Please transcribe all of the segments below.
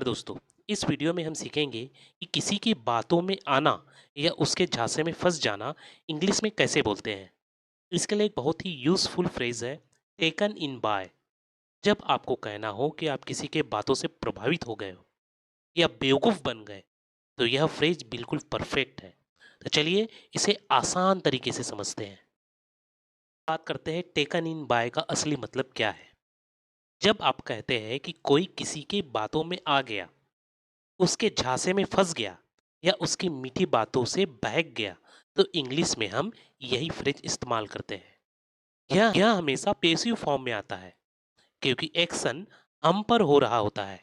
दोस्तों, इस वीडियो में हम सीखेंगे कि किसी की बातों में आना या उसके झांसे में फंस जाना इंग्लिश में कैसे बोलते हैं। इसके लिए एक बहुत ही यूजफुल फ्रेज है, टेकन इन बाय। जब आपको कहना हो कि आप किसी के बातों से प्रभावित हो गए हो या बेवकूफ बन गए, तो यह फ्रेज बिल्कुल परफेक्ट है। तो चलिए इसे आसान तरीके से समझते हैं। बात करते हैं टेकन इन बाय का असली मतलब क्या है। जब आप कहते हैं कि कोई किसी की बातों में आ गया, उसके झांसे में फंस गया या उसकी मीठी बातों से बहक गया, तो इंग्लिश में हम यही फ्रेज इस्तेमाल करते हैं। यह हमेशा पेसिव फॉर्म में आता है क्योंकि एक्शन हम पर हो रहा होता है।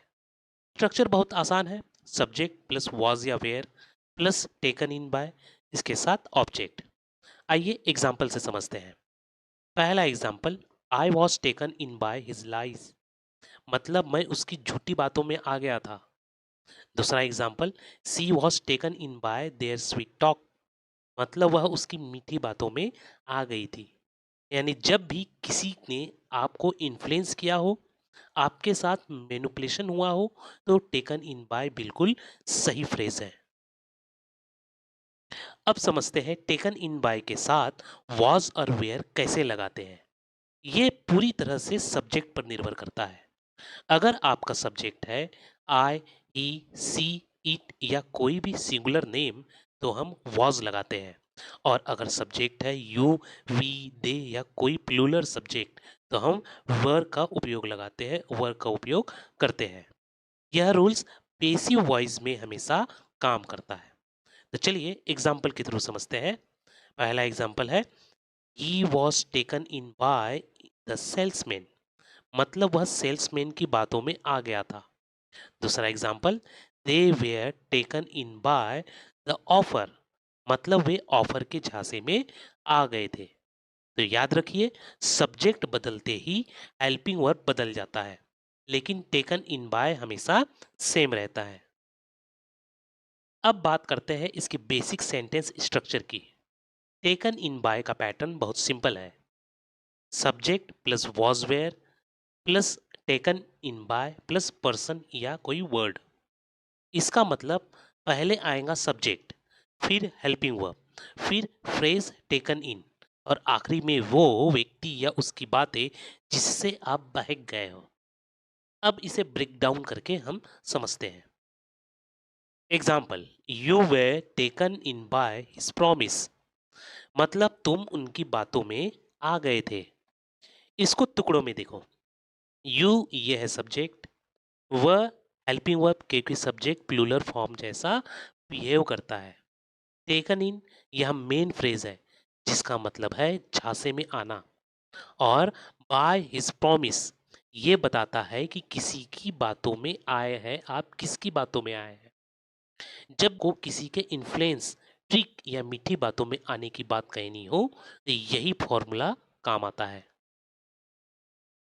स्ट्रक्चर बहुत आसान है, सब्जेक्ट प्लस वॉज या were plus taken in by, इसके साथ ऑब्जेक्ट। आइए एग्जाम्पल से समझते हैं। पहला example, I was taken in by his lies, मतलब मैं उसकी झूठी बातों में आ गया था। दूसरा example, she was taken in by their sweet talk, मतलब वह उसकी मीठी बातों में आ गई थी। यानी जब भी किसी ने आपको इन्फ्लुएंस किया हो, आपके साथ मैनिपुलेशन हुआ हो, तो टेकन इन बाय बिल्कुल सही फ्रेज है। अब समझते हैं टेकन इन बाय के साथ वॉज और वेयर कैसे लगाते हैं। ये पूरी तरह से सब्जेक्ट पर निर्भर करता है। अगर आपका सब्जेक्ट है आई, ही, सी, इट या कोई भी सिंगुलर नेम, तो हम वॉज लगाते हैं। और अगर सब्जेक्ट है यू, वी, दे या कोई प्लूरल सब्जेक्ट, तो हम वर का उपयोग लगाते हैं, वर का उपयोग करते हैं। यह रूल्स पेसिव वॉइस में हमेशा काम करता है। तो चलिए एग्जाम्पल के थ्रू समझते हैं। पहला एग्जाम्पल है, he was taken in by the salesman, मतलब वह सेल्समैन की बातों में आ गया था। दूसरा example, they were taken in by the offer, मतलब वे ऑफर के झांसे में आ गए थे। तो याद रखिए, सब्जेक्ट बदलते ही हेल्पिंग वर्ब बदल जाता है, लेकिन टेकन इन बाय हमेशा सेम रहता है। अब बात करते हैं इसकी बेसिक सेंटेंस स्ट्रक्चर की। टेकन इन बाय का पैटर्न बहुत सिंपल है, subject plus was were plus taken in by plus person या कोई वर्ड। इसका मतलब, पहले आएगा सब्जेक्ट, फिर हेल्पिंग वर्ब, फिर फ्रेज टेकन इन, और आखिरी में वो व्यक्ति या उसकी बातें जिससे आप बहक गए हो। अब इसे ब्रेक डाउन करके हम समझते हैं। Example, you were taken in by his promise, मतलब तुम उनकी बातों में आ गए थे। इसको टुकड़ों में देखो, यू ये है सब्जेक्ट, वह हेल्पिंग वर्ब क्योंकि सब्जेक्ट प्लूरल फॉर्म जैसा बिहेव करता है। टेकन इन यह मेन फ्रेज है जिसका मतलब है झांसे में आना। और बाय हिज प्रॉमिस ये बताता है कि किसी की बातों में आए हैं, आप किसकी बातों में आए हैं। जब को किसी के इन्फ्लुएंस, ट्रिक या मीठी बातों में आने की बात कहनी हो, तो यही फॉर्मूला काम आता है।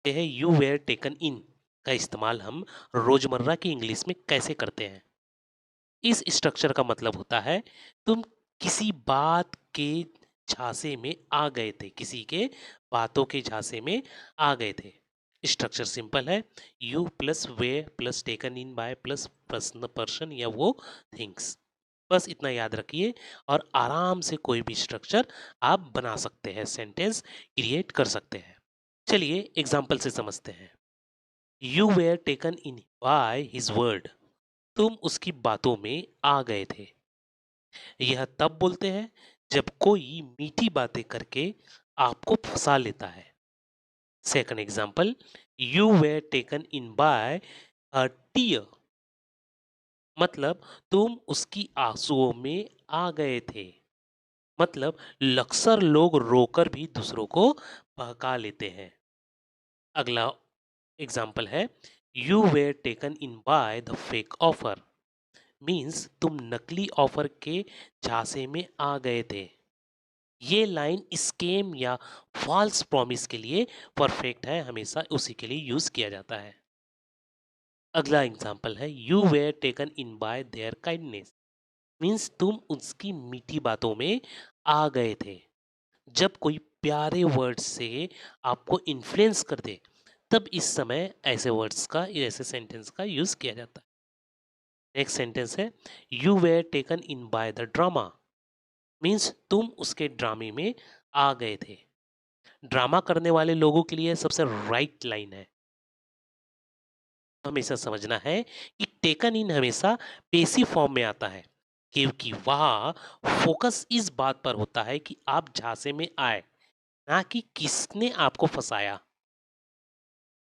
यह है यू वेयर टेकन इन का इस्तेमाल हम रोजमर्रा की इंग्लिश में कैसे करते हैं। इस स्ट्रक्चर का मतलब होता है, तुम किसी बात के झांसे में आ गए थे, किसी के बातों के झांसे में आ गए थे। स्ट्रक्चर सिंपल है, you plus way plus taken in by plus person person या वो थिंग्स। बस इतना याद रखिए और आराम से कोई भी स्ट्रक्चर आप बना सकते हैं, सेंटेंस क्रिएट कर सकते हैं। चलिए एग्जाम्पल से समझते हैं। You where taken in by his word, तुम उसकी बातों में आ गए थे। यह तब बोलते हैं जब कोई मीठी बातें करके आपको फंसा लेता है। Second example, you were taken in by a tear, मतलब तुम उसकी आंसुओं में आ गए थे। मतलब अक्सर लोग रोकर भी दूसरों को बहका लेते हैं। अगला एग्जांपल है, you were taken in by the fake offer, means तुम नकली ऑफर के झांसे में आ गए थे। ये लाइन स्कैम या फॉल्स प्रॉमिस के लिए परफेक्ट है, हमेशा उसी के लिए यूज किया जाता है। अगला एग्जांपल है, you where taken in by there kindness, means तुम उसकी मीठी बातों में आ गए थे। जब कोई प्यारे वर्ड से आपको इन्फ्लुएंस कर दे, तब इस समय ऐसे वर्ड्स का, ऐसे सेंटेंस का यूज किया जाता है। नेक्स्ट सेंटेंस है you where taken in by the drama, means तुम उसके ड्रामे में आ गए थे। ड्रामा करने वाले लोगों के लिए सबसे राइट लाइन है। हमेशा समझना है कि टेकन इन हमेशा पेसिव फॉर्म में आता है, क्योंकि वहाँ फोकस इस बात पर होता है कि आप झांसे में आए, ना कि किसने आपको फंसाया।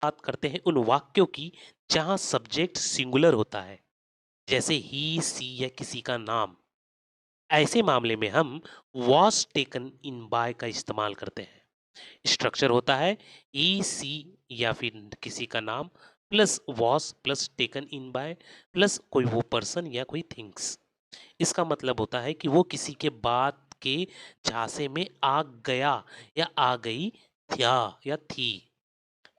बात करते हैं उन वाक्यों की जहाँ सब्जेक्ट सिंगुलर होता है, जैसे ही, सी या किसी का नाम। ऐसे मामले में हम वॉज टेकन इन बाय का इस्तेमाल करते हैं। स्ट्रक्चर होता है ई सी या फिर किसी का नाम plus was plus taken in by plus कोई वो पर्सन या कोई थिंग्स। इसका मतलब होता है कि वो किसी के बात के झांसे में आ गया या आ गई थया या थी।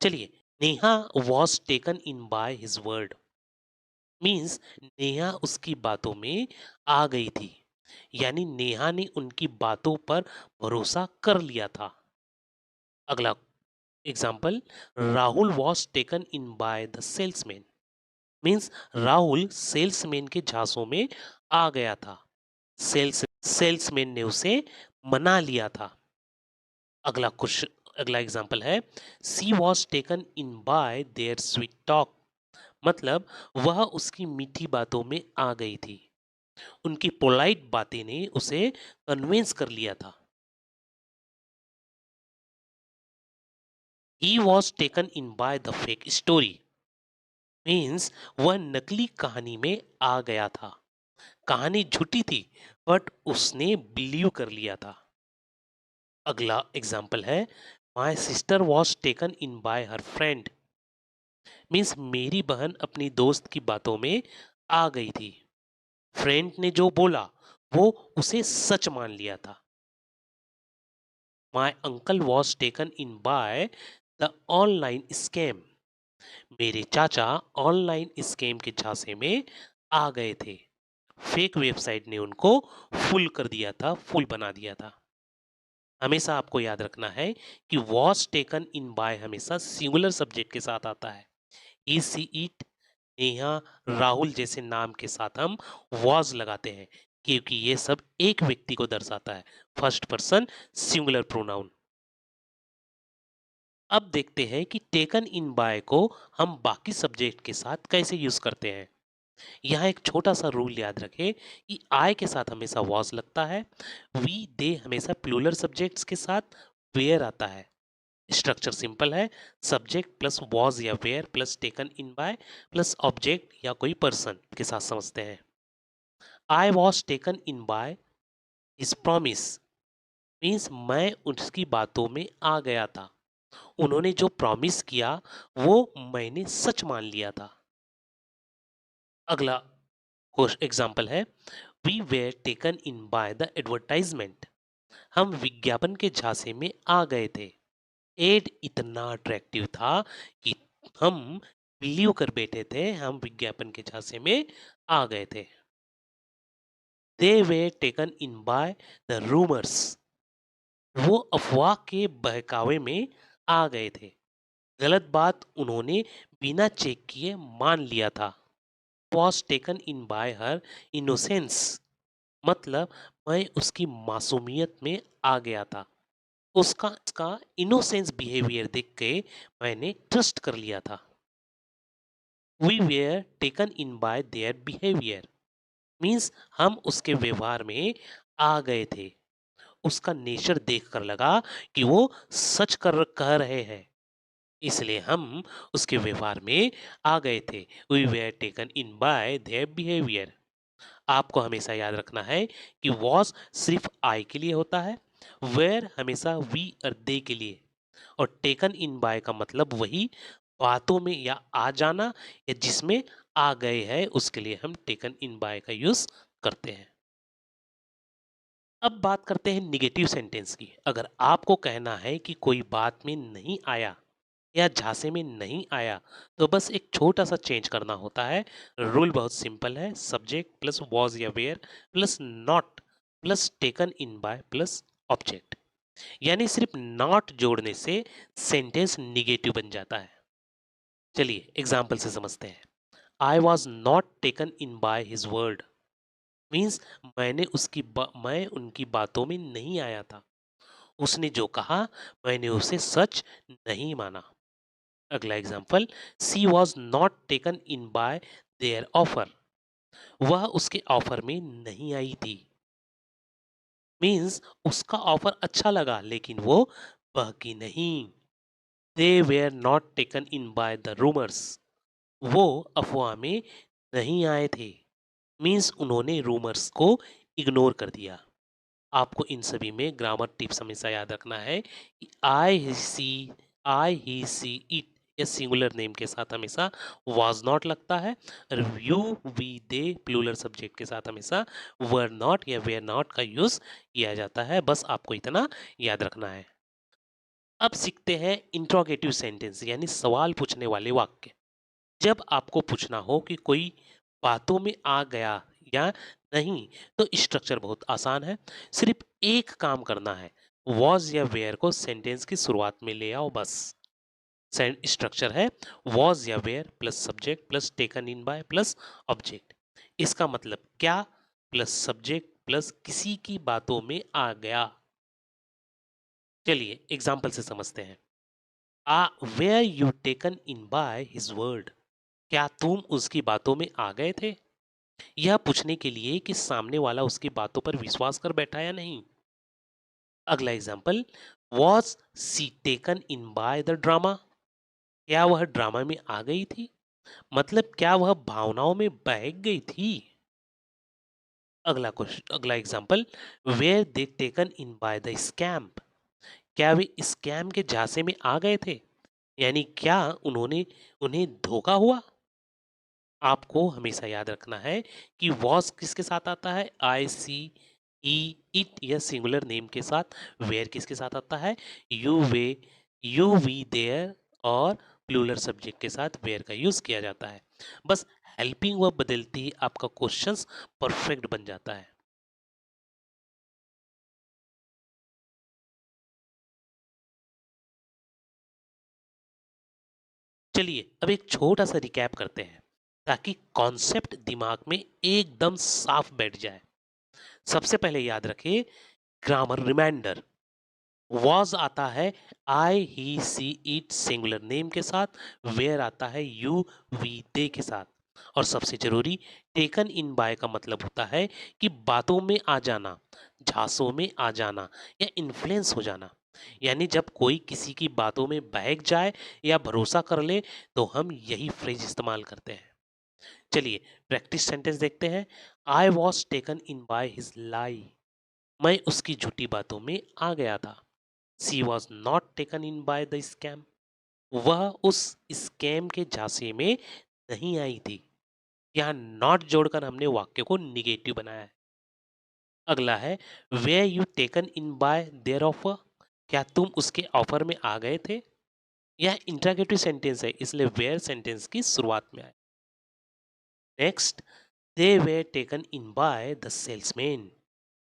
चलिए, Neha was taken in by his word, means Neha उसकी बातों में आ गई थी, यानी नेहा ने उनकी बातों पर भरोसा कर लिया था। अगला example, Rahul was taken in by the salesman, means Rahul salesman के झांसों में आ गया था। सेल्समैन ने उसे मना लिया था। अगला क्वेश्चन, अगला एग्जाम्पल है she was taken in by their sweet talk, मतलब वह उसकी मीठी बातों में आ गई थी। उनकी पोलाइट बातें ने उसे कन्विंस कर लिया था। He was taken in by the fake story, means वह नकली कहानी में आ गया था। कहानी झूठी थी, बट उसने बिलीव कर लिया था। अगला एग्जाम्पल है my sister was taken in bye her friend, means मेरी बहन अपनी दोस्त की बातों में आ गई थी। फ्रेंड ने जो बोला वो उसे सच मान लिया था। My uncle was taken in by the online scam, मेरे चाचा ऑनलाइन स्कैम के झांसे में आ गए थे। फेक वेबसाइट ने उनको फुल कर दिया था, फुल बना दिया था। हमेशा आपको याद रखना है कि वॉज टेकन इन बाय हमेशा सिंगुलर सब्जेक्ट के साथ आता है। ई सी इट, नेहा, राहुल जैसे नाम के साथ हम वॉज लगाते हैं, क्योंकि ये सब एक व्यक्ति को दर्शाता है, फर्स्ट पर्सन सिंगुलर प्रोनाउन। अब देखते हैं कि टेकन इन बाय को हम बाकी सब्जेक्ट के साथ कैसे यूज करते हैं। यहाँ एक छोटा सा रूल याद रखें कि आई के साथ हमेशा वॉज लगता है, वी दे हमेशा प्लूरल सब्जेक्ट्स के साथ वेयर आता है। स्ट्रक्चर सिंपल है, सब्जेक्ट प्लस वॉज या were plus taken in by plus object या कोई पर्सन के साथ समझते हैं। I was taken in by his promise, means मैं उसकी बातों में आ गया था। उन्होंने जो प्रॉमिस किया वो मैंने सच मान लिया था। अगला एग्जाम्पल है we were taken in by the advertisement, हम विज्ञापन के झांसे में आ गए थे। एड इतना अट्रैक्टिव था कि हम बिलीव कर बैठे थे, हम विज्ञापन के झांसे में आ गए थे। They were taken in by the rumours, वो अफवाह के बहकावे में आ गए थे। गलत बात उन्होंने बिना चेक किए मान लिया था। Was taken in bye her innocence, मतलब मैं उसकी मासूमियत में आ गया था। उसका इनोसेंस बिहेवियर देख के मैंने ट्रस्ट कर लिया था। We were taken in by their behaviour, means हम उसके व्यवहार में आ गए थे। उसका नेचर देखकर लगा कि वो सच कर कह रहे हैं, इसलिए हम उसके व्यवहार में आ गए थे। We were taken in by their behaviour. आपको हमेशा याद रखना है कि वॉज सिर्फ आई के लिए होता है, वेयर हमेशा वी और दे के लिए, और टेकन इन बाय का मतलब वही बातों में या आ जाना या जिसमें आ गए हैं उसके लिए हम टेकन इन बाय का यूज करते हैं। अब बात करते हैं निगेटिव सेंटेंस की। अगर आपको कहना है कि कोई बात में नहीं आया या झांसे में नहीं आया, तो बस एक छोटा सा चेंज करना होता है। रूल बहुत सिंपल है, सब्जेक्ट प्लस वॉज या were plus not plus taken in by plus object, यानी सिर्फ नॉट जोड़ने से सेंटेंस निगेटिव बन जाता है। चलिए एग्जाम्पल से समझते हैं। I was not taken in by his word means मैं उनकी बातों में नहीं आया था। उसने जो कहा मैंने उसे सच नहीं माना। अगला example, she was not taken in by their offer. वह उसके ऑफर में नहीं आई थी। मीन्स उसका ऑफर अच्छा लगा लेकिन वो बहकी नहीं। They were not taken in by the rumours. वो अफवाह में नहीं आए थे। मीन्स उन्होंने रूमर्स को इग्नोर कर दिया। आपको इन सभी में ग्रामर टिप्स हमेशा याद रखना है कि आई ही सी इट या सिंगुलर नेम के साथ हमेशा वाज नॉट लगता है और you we they plural subject के साथ हमेशा वर नॉट या वेयर नॉट का यूज किया जाता है। बस आपको इतना याद रखना है। अब सीखते हैं इंट्रोगेटिव सेंटेंस यानी सवाल पूछने वाले वाक्य। जब आपको पूछना हो कि कोई बातों में आ गया या नहीं, तो स्ट्रक्चर बहुत आसान है। सिर्फ एक काम करना है, वॉज या वेयर को सेंटेंस की शुरुआत में ले आओ बस। स्ट्रक्चर है वॉज या were plus subject plus taken in by plus object. इसका मतलब क्या प्लस सब्जेक्ट प्लस किसी की बातों में आ गया। चलिए एग्जाम्पल से समझते हैं। Ah were you taken in by his word. क्या तुम उसकी बातों में आ गए थे? यह पूछने के लिए कि सामने वाला उसकी बातों पर विश्वास कर बैठा या नहीं। अगला example, was she taken in by the drama. क्या वह ड्रामा में आ गई थी? मतलब क्या वह भावनाओं में बह गई थी? अगला example, were they taken in by the scam. क्या वे स्कैम के झांसे में आ गए थे? यानी क्या उन्होंने उन्हें धोखा हुआ? आपको हमेशा याद रखना है कि वॉज किसके साथ आता है, आई सी ई इट या सिंगुलर नेम के साथ। वेयर किसके साथ आता है, यू वी देयर और प्लूरल सब्जेक्ट के साथ वेयर का यूज किया जाता है। बस हेल्पिंग वर्ब बदलती ही आपका क्वेश्चंस परफेक्ट बन जाता है। चलिए अब एक छोटा सा रिकैप करते हैं ताकि कॉन्सेप्ट दिमाग में एकदम साफ बैठ जाए। सबसे पहले याद रखिए ग्रामर रिमाइंडर। वॉज आता है आई he she it singular name के साथ, वेयर आता है यू वी दे के साथ। और सबसे जरूरी टेकन इन बाय का मतलब होता है कि बातों में आ जाना, झांसों में आ जाना या इन्फ्लुएंस हो जाना। यानी जब कोई किसी की बातों में बहक जाए या भरोसा कर ले तो हम यही फ्रेज इस्तेमाल करते हैं। चलिए प्रैक्टिस सेंटेंस देखते हैं। I was taken in by his lie. मैं उसकी झूठी बातों में आ गया था। She was not taken in by the scam. वह उस स्कैम के झांसे में नहीं आई थी। यहाँ नॉट जोड़कर हमने वाक्य को निगेटिव बनाया है। अगला है way you taken in by their offer. क्या तुम उसके ऑफर में आ गए थे? यह इंट्रागेटिव सेंटेंस है इसलिए वेयर सेंटेंस की शुरुआत में आए। Next, they way taken in by the salesman.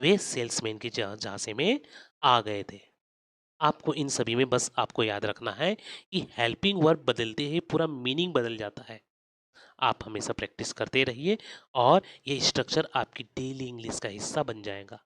Way salesman के झांसे में आ गए थे। आपको इन सभी में बस आपको याद रखना है कि हेल्पिंग वर्ब बदलते ही पूरा मीनिंग बदल जाता है। आप हमेशा प्रैक्टिस करते रहिए और ये स्ट्रक्चर आपकी डेली इंग्लिश का हिस्सा बन जाएगा।